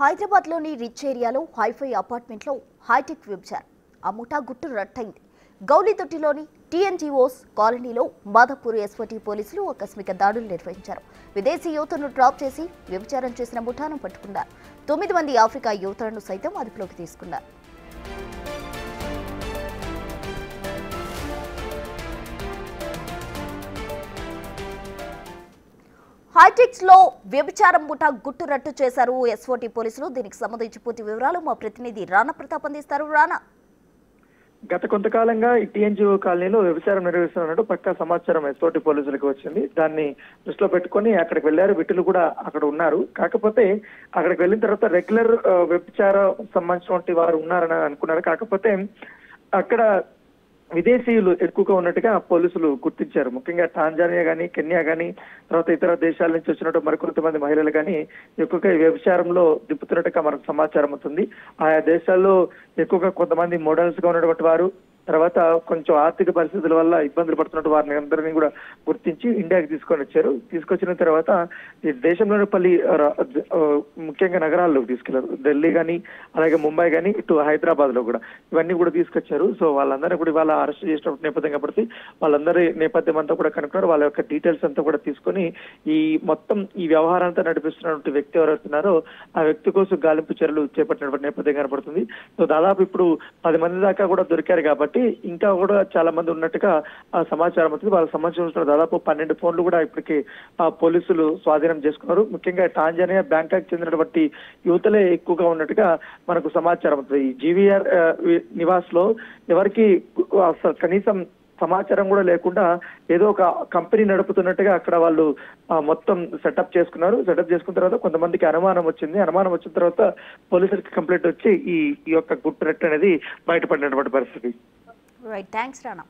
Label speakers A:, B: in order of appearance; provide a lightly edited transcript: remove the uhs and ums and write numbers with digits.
A: హైదరాబాద్లోని రిచ్ ఏరియాలో హైఫై అపార్ట్మెంట్లో హైటెక్ వ్యభిచారం. ఆ ముఠా గుట్టు రట్టయింది. గౌలిదొట్టిలోని టీఎన్జీఓస్ కాలనీలో మాదాపూర్ ఎస్ఓటీ పోలీసులు ఆకస్మిక దాడులు నిర్వహించారు. విదేశీ యువతను డ్రాప్ చేసి వ్యభిచారం చేసిన ముఠాను పట్టుకున్నారు. 9 మంది ఆఫ్రికా యువతులను సైతం అదుపులోకి తీసుకున్నారు. హైటెక్స్ లో వ్యభిచారం ముఠా గుట్టు రట్టు చేశారు ఎస్ఓటీ పోలీసులు. దీనికి సంబంధించి పూర్తి వివరాలు మా ప్రతినిధి రాణా ప్రతాప్ అందిస్తారు. రాణా,
B: గత కొంతకాలంగా ఈ టీఎన్జీఓ కాలనీలో వ్యభిచారం నిర్వహిస్తున్నట్టు పక్కా సమాచారం ఎస్ఓటీ పోలీసులకు వచ్చింది. దాన్ని దృష్టిలో పెట్టుకుని అక్కడికి వెళ్లారు. విటులు కూడా అక్కడ ఉన్నారు. కాకపోతే అక్కడికి వెళ్ళిన తర్వాత రెగ్యులర్ వ్యభిచారం సంబంధించినటువంటి వారు ఉన్నారని అనుకున్నారు. కాకపోతే అక్కడ విదేశీయులు ఎక్కువగా ఉన్నట్టుగా పోలీసులు గుర్తించారు. ముఖ్యంగా టాంజానియా గానీ, కెన్యా గానీ, తర్వాత ఇతర దేశాల నుంచి వచ్చినట్టు మరికొంతమంది మహిళలు కానీ ఎక్కువగా ఈ వ్యభిచారంలో దిప్పుతున్నట్టుగా మనకు సమాచారం అవుతుంది. ఆయా దేశాల్లో ఎక్కువగా కొంతమంది మోడల్స్ గా ఉన్నటువంటి వారు, తర్వాత కొంచెం ఆర్థిక పరిస్థితుల వల్ల ఇబ్బందులు పడుతున్నట్టు వారిని అందరినీ కూడా గుర్తించి ఇండియాకి తీసుకొని వచ్చారు. తీసుకొచ్చిన తర్వాత ఈ దేశంలోని ముఖ్యంగా నగరాల్లోకి తీసుకెళ్లారు. ఢిల్లీ కానీ, అలాగే ముంబై కానీ, ఇటు హైదరాబాద్ లో కూడా ఇవన్నీ కూడా తీసుకొచ్చారు. సో వాళ్ళందరినీ కూడా ఇవాళ అరెస్ట్ చేసిన నేపథ్యం కాబట్టి వాళ్ళందరి నేపథ్యం అంతా కూడా కనుక్కున్నారు. వాళ్ళ యొక్క డీటెయిల్స్ అంతా కూడా తీసుకొని ఈ మొత్తం ఈ వ్యవహారంతో నడిపిస్తున్నటువంటి వ్యక్తి ఎవరైతున్నారో ఆ వ్యక్తి కోసం గాలింపు చర్యలు చేపట్టినటువంటి నేపథ్యం కనపడుతుంది. సో దాదాపు ఇప్పుడు 10 మంది దాకా కూడా దొరికారు కాబట్టి ఇంకా కూడా చాలా మంది ఉన్నట్టుగా సమాచారం అవుతుంది. వాళ్ళకి సంబంధించిన దాదాపు 12 ఫోన్లు కూడా ఇప్పటికీ పోలీసులు స్వాధీనం చేసుకున్నారు. ముఖ్యంగా టాంజానియా, బ్యాంకాక్ చెందినటువంటి యువతలే ఎక్కువగా ఉన్నట్టుగా మనకు సమాచారం అవుతుంది. ఈ జీవీఆర్ నివాస్ లో ఎవరికి కనీసం సమాచారం కూడా లేకుండా ఏదో ఒక కంపెనీ నడుపుతున్నట్టుగా అక్కడ వాళ్ళు మొత్తం సెటప్ చేసుకున్నారు. సెటప్ చేసుకున్న తర్వాత కొంతమందికి అనుమానం వచ్చింది. అనుమానం వచ్చిన తర్వాత పోలీసులకి కంప్లైంట్ వచ్చి ఈ యొక్క గుట్టు రెట్ అనేది బయటపడినటువంటి పరిస్థితి.
A: Right, thanks Rana.